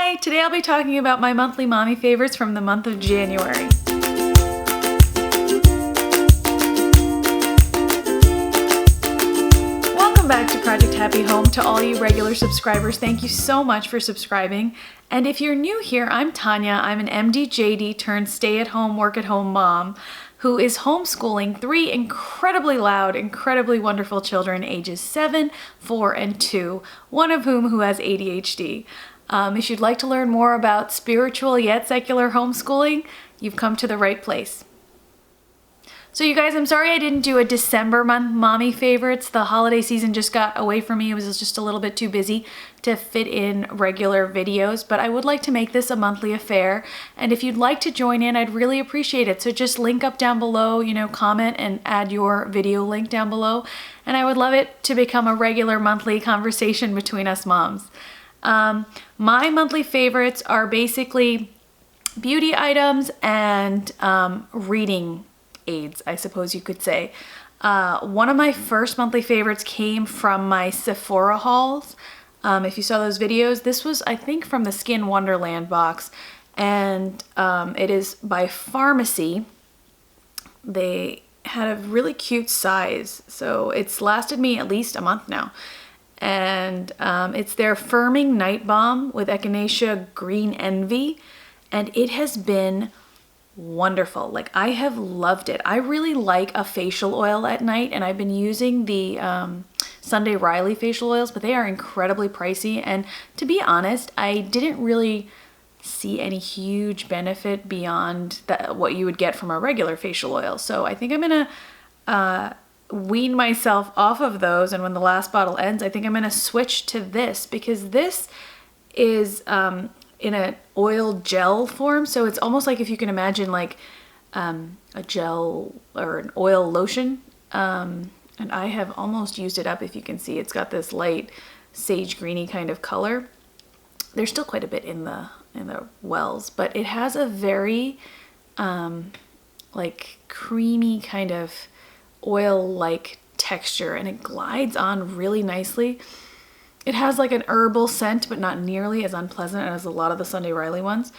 Hi! Today I'll be talking about my monthly mommy favorites from the month of January. Welcome back to Project Happy Home. To all you regular subscribers, thank you so much for subscribing. And if you're new here, I'm Tanya. I'm an MD-JD turned stay-at-home, work-at-home mom who is homeschooling 3 incredibly loud, incredibly wonderful children ages 7, 4, and 2, one of whom has ADHD. If you'd like to learn more about spiritual yet secular homeschooling, you've come to the right place. So you guys, I'm sorry I didn't do a December month mommy favorites. The holiday season just got away from me. It was just a little bit too busy to fit in regular videos, but I would like to make this a monthly affair. And if you'd like to join in, I'd really appreciate it. So just link up down below, comment and add your video link down below. And I would love it to become a regular monthly conversation between us moms. My monthly favorites are basically beauty items and reading aids, I suppose you could say. One of my first monthly favorites came from my Sephora hauls. If you saw those videos, this was, I think, from the Skin Wonderland box, and it is by Pharmacy. They had a really cute size, so it's lasted me at least a month now. And it's their Firming Night Balm with Echinacea Green Envy, and it has been wonderful. Like, I have loved it. I really like a facial oil at night, and I've been using the Sunday Riley facial oils, but they are incredibly pricey, and to be honest, I didn't really see any huge benefit beyond what you would get from a regular facial oil. So I think I'm gonna wean myself off of those, and when the last bottle ends, I think I'm gonna switch to this, because this is in an oil gel form, so it's almost like if you can imagine like a gel or an oil lotion, and I have almost used it up. If you can see, it's got this light sage greeny kind of color. There's still quite a bit in the wells, but it has a very like creamy kind of oil-like texture, and it glides on really nicely. It has like an herbal scent, but not nearly as unpleasant as a lot of the Sunday Riley ones.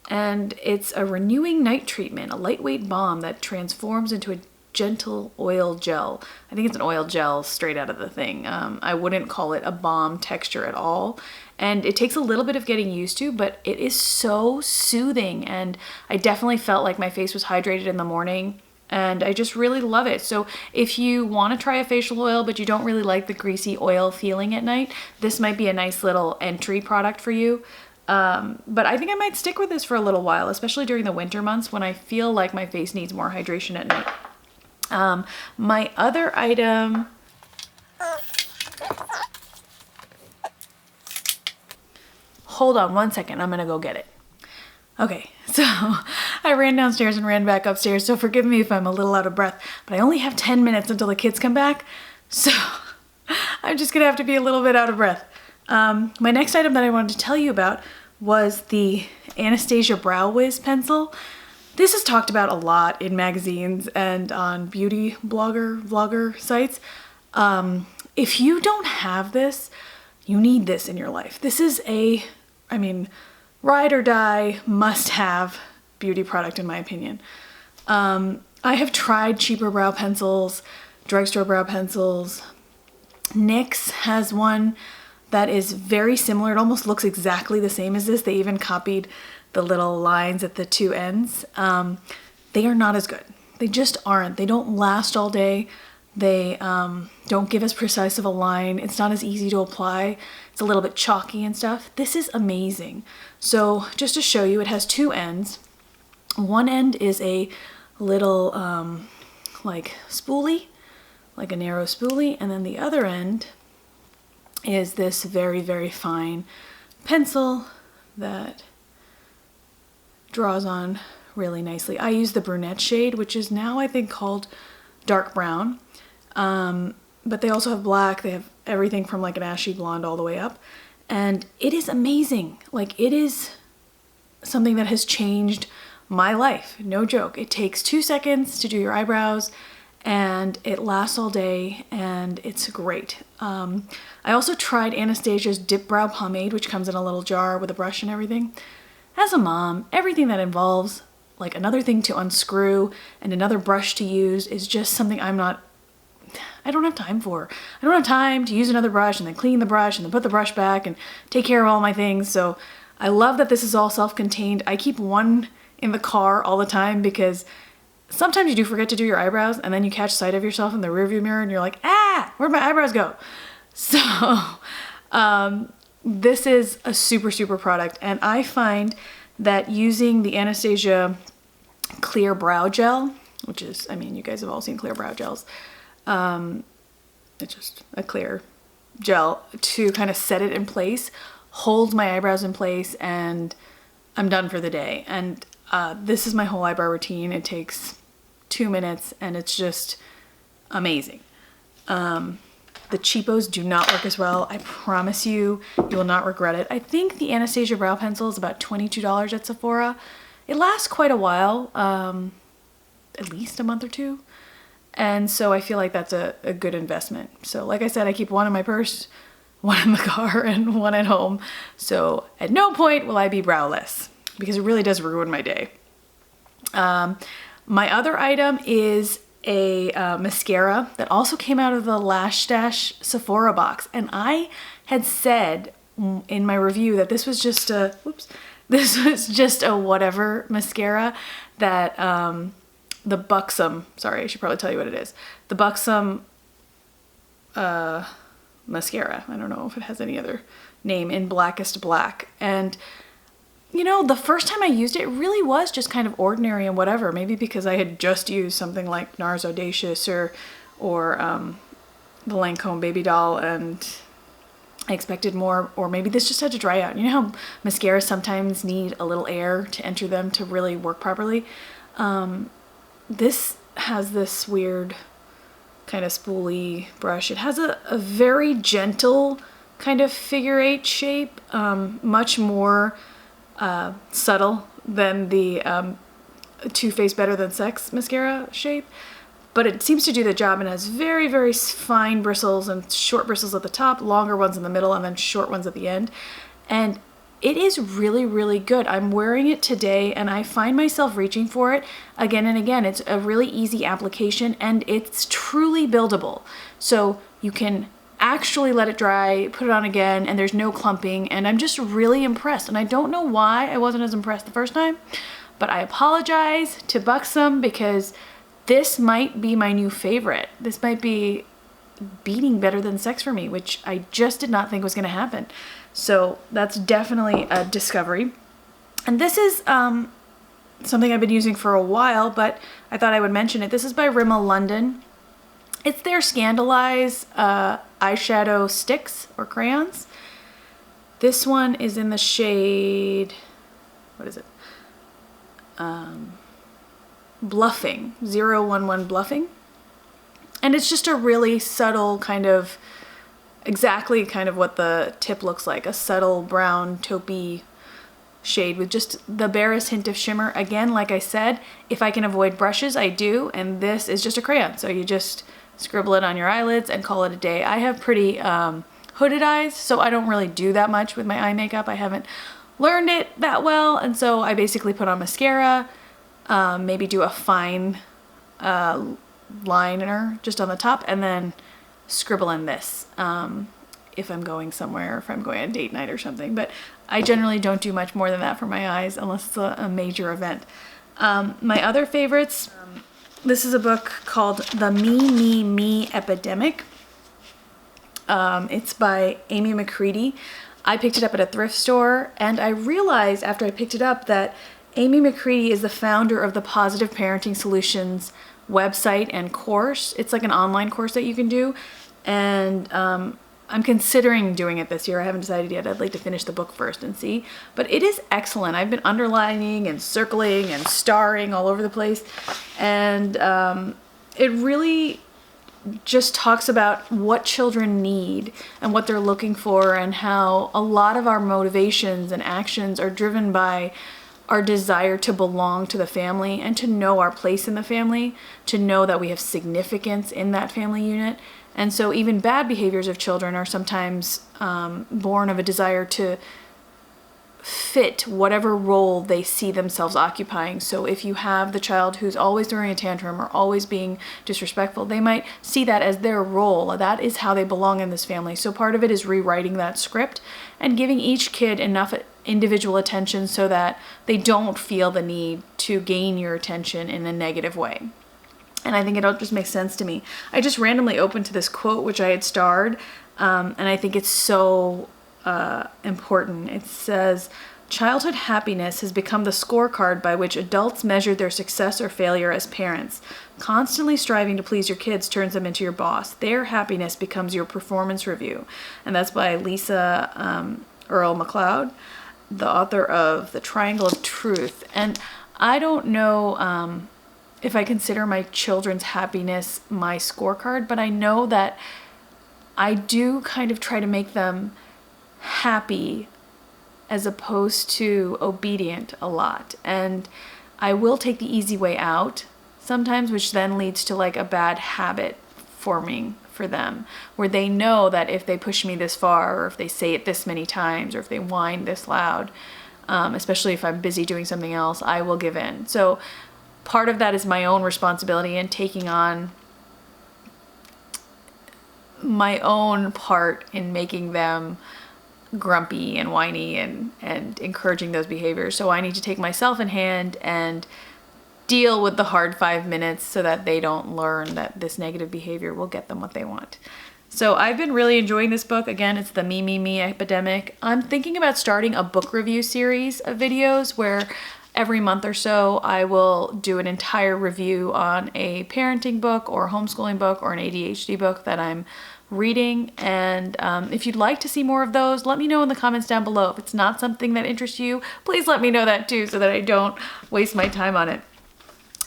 And it's a renewing night treatment, a lightweight balm that transforms into a gentle oil gel. I think it's an oil gel straight out of the thing. I wouldn't call it a balm texture at all. And it takes a little bit of getting used to, but it is so soothing. And I definitely felt like my face was hydrated in the morning. And I just really love it. So if you want to try a facial oil, but you don't really like the greasy oil feeling at night, this might be a nice little entry product for you. But I think I might stick with this for a little while, especially during the winter months when I feel like my face needs more hydration at night. My other item... Hold on one second, I'm gonna go get it. Okay, so I ran downstairs and ran back upstairs, so forgive me if I'm a little out of breath, but I only have 10 minutes until the kids come back, so I'm just gonna have to be a little bit out of breath. My next item that I wanted to tell you about was the Anastasia Brow Wiz pencil. This is talked about a lot in magazines and on beauty vlogger sites. If you don't have this, you need this in your life. This is ride or die, must have beauty product in my opinion. I have tried cheaper brow pencils, drugstore brow pencils. NYX has one that is very similar. It almost looks exactly the same as this. They even copied the little lines at the two ends. They are not as good. They just aren't. They don't last all day. They don't give as precise of a line. It's not as easy to apply. It's a little bit chalky and stuff. This is amazing. So just to show you, it has two ends. One end is a little like spoolie, like a narrow spoolie, and then the other end is this very, very fine pencil that draws on really nicely. I use the brunette shade, which is now I think called dark brown. But they also have black. They have everything from like an ashy blonde all the way up. And it is amazing. Like, it is something that has changed my life. No joke. It takes 2 seconds to do your eyebrows, and it lasts all day, and it's great. I also tried Anastasia's Dip Brow Pomade, which comes in a little jar with a brush and everything. As a mom, everything that involves like another thing to unscrew and another brush to use is just something I don't have time for. I don't have time to use another brush and then clean the brush and then put the brush back and take care of all my things. So I love that this is all self-contained. I keep one in the car all the time because sometimes you do forget to do your eyebrows and then you catch sight of yourself in the rearview mirror and you're like, where'd my eyebrows go? So this is a super, super product. And I find that using the Anastasia Clear Brow Gel, which is, I mean, you guys have all seen clear brow gels. It's just a clear gel to kind of set it in place, hold my eyebrows in place, and I'm done for the day. And this is my whole eyebrow routine. It takes 2 minutes and it's just amazing. The cheapos do not work as well. I promise you, you will not regret it. I think the Anastasia brow pencil is about $22 at Sephora. It lasts quite a while, at least a month or two. And so I feel like that's a good investment. So like I said, I keep one in my purse, one in the car, and one at home. So at no point will I be browless because it really does ruin my day. My other item is a mascara that also came out of the Lash Stash Sephora box. And I had said in my review that this was just a, whatever mascara that, the Buxom, sorry, I should probably tell you what it is. The Buxom mascara. I don't know if it has any other name, in Blackest Black. And you know, the first time I used it, it really was just kind of ordinary and whatever. Maybe because I had just used something like NARS Audacious or the Lancome Baby Doll and I expected more, or maybe this just had to dry out. You know how mascaras sometimes need a little air to enter them to really work properly? This has this weird kind of spoolie brush. It has a very gentle kind of figure eight shape, much more subtle than the Too Faced Better Than Sex mascara shape, but it seems to do the job and has very, very fine bristles and short bristles at the top, longer ones in the middle, and then short ones at the end. And it is really, really good. I'm wearing it today and I find myself reaching for it again and again. It's a really easy application and it's truly buildable. So you can actually let it dry, put it on again, and there's no clumping, and I'm just really impressed. And I don't know why I wasn't as impressed the first time, but I apologize to Buxom because this might be my new favorite. This might be beating Better Than Sex for me, which I just did not think was going to happen. So that's definitely a discovery. And this is something I've been using for a while, but I thought I would mention it. This is by Rimmel London. It's their Scandalize eyeshadow sticks or crayons. This one is in the shade, what is it? Bluffing, 011 Bluffing. And it's just a really subtle kind of, exactly kind of what the tip looks like, a subtle brown taupey shade with just the barest hint of shimmer. Again, like I said, if I can avoid brushes, I do, and this is just a crayon. So you just scribble it on your eyelids and call it a day. I have pretty hooded eyes, so I don't really do that much with my eye makeup. I haven't learned it that well, and so I basically put on mascara, maybe do a fine liner just on the top, and then scribble in this if I'm going somewhere, if I'm going on a date night or something. But I generally don't do much more than that for my eyes unless it's a major event. My other favorites, this is a book called The Me Epidemic. It's by Amy McCready. I picked it up at a thrift store, and I realized after I picked it up that Amy McCready is the founder of the Positive Parenting Solutions website and course. It's like an online course that you can do, and I'm considering doing it this year. I haven't decided yet. I'd like to finish the book first and see, but it is excellent. I've been underlining and circling and starring all over the place, and it really just talks about what children need and what they're looking for, and how a lot of our motivations and actions are driven by our desire to belong to the family and to know our place in the family, to know that we have significance in that family unit. And so even bad behaviors of children are sometimes born of a desire to fit whatever role they see themselves occupying. So if you have the child who's always throwing a tantrum or always being disrespectful, they might see that as their role. That is how they belong in this family. So part of it is rewriting that script and giving each kid enough individual attention so that they don't feel the need to gain your attention in a negative way. And I think it all just makes sense to me. I just randomly opened to this quote, which I had starred, and I think it's so important. It says, "Childhood happiness has become the scorecard by which adults measure their success or failure as parents. Constantly striving to please your kids turns them into your boss. Their happiness becomes your performance review." And that's by Lisa Earl McLeod, the author of The Triangle of Truth. And I don't know if I consider my children's happiness my scorecard, but I know that I do kind of try to make them happy as opposed to obedient a lot. And I will take the easy way out sometimes, which then leads to like a bad habit forming for them, where they know that if they push me this far, or if they say it this many times, or if they whine this loud, especially if I'm busy doing something else, I will give in. So part of that is my own responsibility and taking on my own part in making them grumpy and whiny and encouraging those behaviors. So I need to take myself in hand and deal with the hard 5 minutes so that they don't learn that this negative behavior will get them what they want. So I've been really enjoying this book. Again, it's the Me Me Epidemic. I'm thinking about starting a book review series of videos where every month or so I will do an entire review on a parenting book or a homeschooling book or an ADHD book that I'm reading. And if you'd like to see more of those, let me know in the comments down below. If it's not something that interests you, please let me know that too, so that I don't waste my time on it.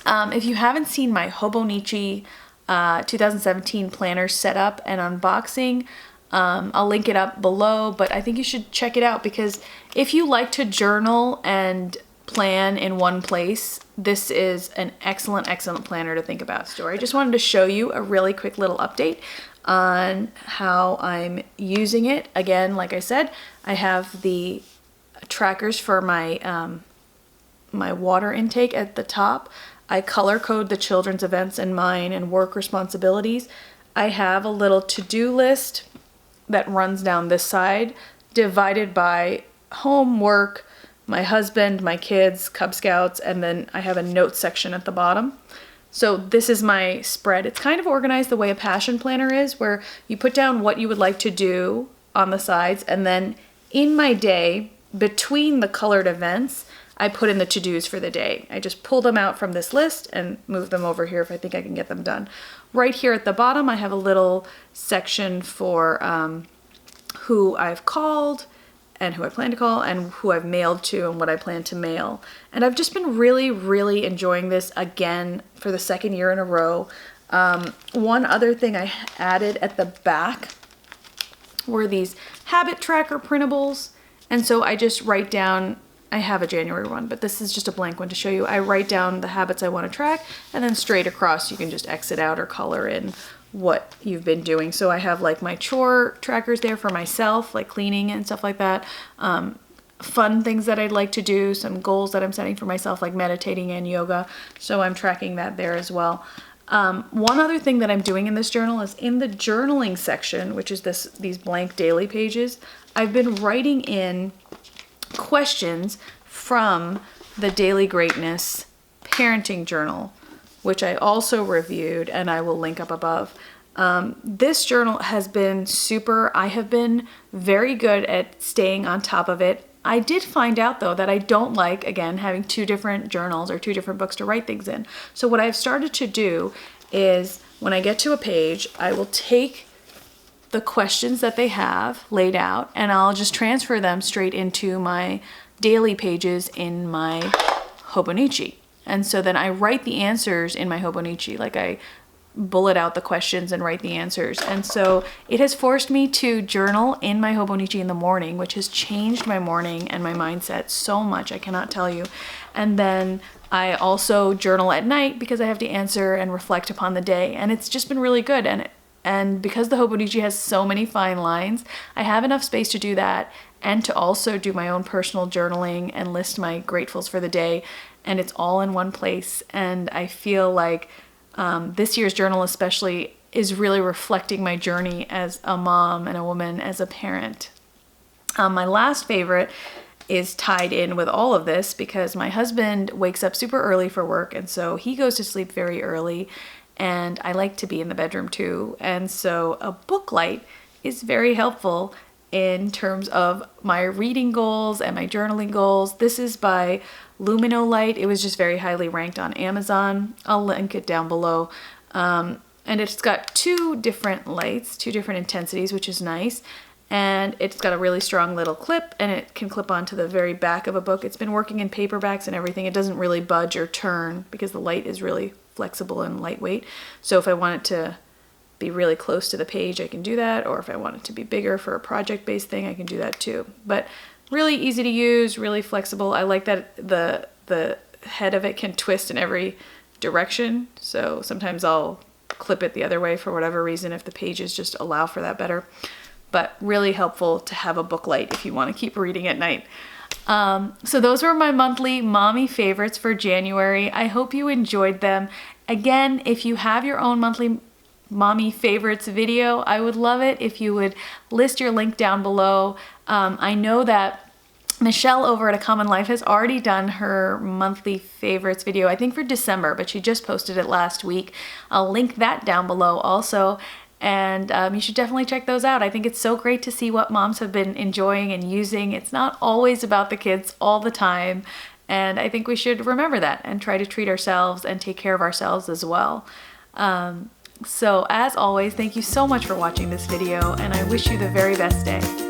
If you haven't seen my Hobo Michi 2017 planner setup and unboxing, I'll link it up below, but I think you should check it out, because if you like to journal and plan in one place, this is an excellent planner to think about. Story. I just wanted to show you a really quick little update on how I'm using it. Again, like I said, I have the trackers for my my water intake at the top. I color code the children's events and mine and work responsibilities. I have a little to-do list that runs down this side, divided by home, work, my husband, my kids, Cub Scouts, and then I have a notes section at the bottom. So this is my spread. It's kind of organized the way a passion planner is, where you put down what you would like to do on the sides, and then in my day, between the colored events, I put in the to-dos for the day. I just pull them out from this list and move them over here if I think I can get them done. Right here at the bottom, I have a little section for who I've called and who I plan to call and who I've mailed to and what I plan to mail. And I've just been really enjoying this again for the second year in a row. One other thing I added at the back were these habit tracker printables. And so I just write down, I have a January one, but this is just a blank one to show you. I write down the habits I want to track, and then straight across you can just exit out or color in what you've been doing. So I have like my chore trackers there for myself, like cleaning and stuff like that. Fun things that I'd like to do, some goals that I'm setting for myself, like meditating and yoga. So I'm tracking that there as well. One other thing that I'm doing in this journal is in the journaling section, which is these blank daily pages, I've been writing in questions from the Daily Greatness parenting journal, which I also reviewed and I will link up above. This journal has been super. I have been very good at staying on top of it. I did find out though that I don't like, again, having two different journals or two different books to write things in. So what I've started to do is when I get to a page, I will take the questions that they have laid out and I'll just transfer them straight into my daily pages in my Hobo Michi. And so then I write the answers in my Hobo Michi. Like I bullet out the questions and write the answers. And so it has forced me to journal in my Hobo Michi in the morning, which has changed my morning and my mindset so much, I cannot tell you. And then I also journal at night because I have to answer and reflect upon the day, and it's just been really good. And because the Hobo Michi has so many fine lines, I have enough space to do that and to also do my own personal journaling and list my gratefuls for the day, and it's all in one place. And I feel like this year's journal especially is really reflecting my journey as a mom and a woman, as a parent. My last favorite is tied in with all of this because my husband wakes up super early for work, and so he goes to sleep very early, and I like to be in the bedroom too. And so a book light is very helpful in terms of my reading goals and my journaling goals. This is by Lumineux Light. It was just very highly ranked on Amazon. I'll link it down below. And it's got two different lights, two different intensities, which is nice. And it's got a really strong little clip, and it can clip onto the very back of a book. It's been working in paperbacks and everything. It doesn't really budge or turn because the light is really flexible and lightweight. So if I want it to be really close to the page, I can do that. Or if I want it to be bigger for a project-based thing, I can do that too. But really easy to use, really flexible. I like that the head of it can twist in every direction. So sometimes I'll clip it the other way for whatever reason if the pages just allow for that better. But really helpful to have a book light if you want to keep reading at night. So those were my monthly mommy favorites for January. I hope you enjoyed them. Again, if you have your own monthly mommy favorites video, I would love it if you would list your link down below. I know that Michelle over at A Common Life has already done her monthly favorites video, I think for December, but she just posted it last week. I'll link that down below also. And you should definitely check those out. I think it's so great to see what moms have been enjoying and using. It's not always about the kids all the time. And I think we should remember that and try to treat ourselves and take care of ourselves as well. So as always, thank you so much for watching this video, and I wish you the very best day.